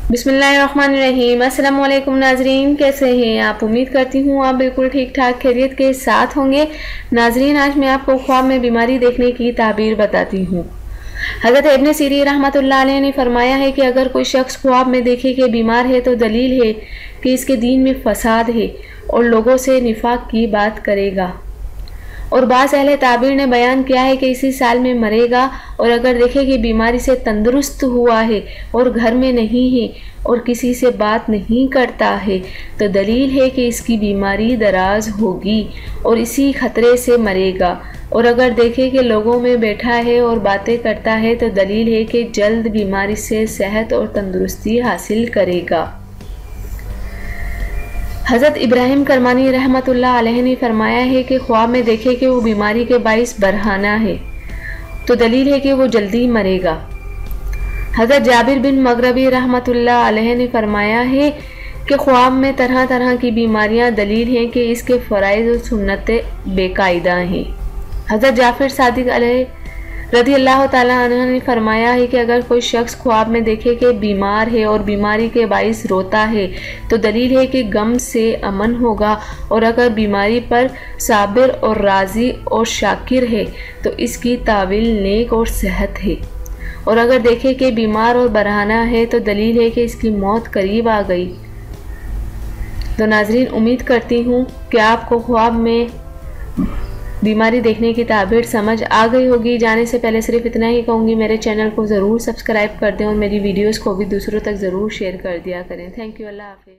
बिस्मिल्लाहिर्रहमानिर्रहीम। अस्सलाम वालेकुम नाजरीन, कैसे हैं आप? उम्मीद करती हूँ आप बिल्कुल ठीक ठाक खैरियत के साथ होंगे। नाजरीन, आज मैं आपको ख्वाब में बीमारी देखने की ताबीर बताती हूँ। हज़रत इब्न सीरीन रहमतुल्लाह अलैह ने फरमाया है कि अगर कोई शख्स ख्वाब में देखे कि बीमार है तो दलील है कि इसके दीन में फसाद है और लोगों से निफाक की बात करेगा। और बाज़ अहले ताबीर ने बयान किया है कि इसी साल में मरेगा। और अगर देखे कि बीमारी से तंदुरुस्त हुआ है और घर में नहीं है और किसी से बात नहीं करता है तो दलील है कि इसकी बीमारी दराज होगी और इसी खतरे से मरेगा। और अगर देखे कि लोगों में बैठा है और बातें करता है तो दलील है कि जल्द बीमारी से सेहत और तंदुरुस्ती हासिल करेगा। हज़रत इब्राहिम करमानी रहमतुल्लाह अलैह ने फरमाया है कि ख्वाब में देखे कि वो बीमारी के बाइस बरहाना है तो दलील है कि वो जल्दी मरेगा। हज़रत जाबिर बिन मगरबी रहमतुल्लाह अलैह ने फरमाया है कि ख्वाब में तरह तरह की बीमारियां दलील हैं कि इसके फ़राइज़ और सुन्नतें बेकायदा हैं। हज़रत जाफ़िर सादिक अलैह रज़ी अल्लाह ताला अन्हु ने फरमाया है कि अगर कोई शख्स ख्वाब में देखे कि बीमार है और बीमारी के बाइस रोता है तो दलील है कि गम से अमन होगा। और अगर बीमारी पर साबिर और राज़ी और शाकिर है तो इसकी तावील नेक और सेहत है। और अगर देखे कि बीमार और बरहाना है तो दलील है कि इसकी मौत करीब आ गई। तो नाजरीन, उम्मीद करती हूँ कि आपको ख्वाब में बीमारी देखने की ताबीर समझ आ गई होगी। जाने से पहले सिर्फ इतना ही कहूँगी, मेरे चैनल को ज़रूर सब्सक्राइब कर दें और मेरी वीडियोस को भी दूसरों तक ज़रूर शेयर कर दिया करें। Thank you. अल्लाह हाफ़िज़।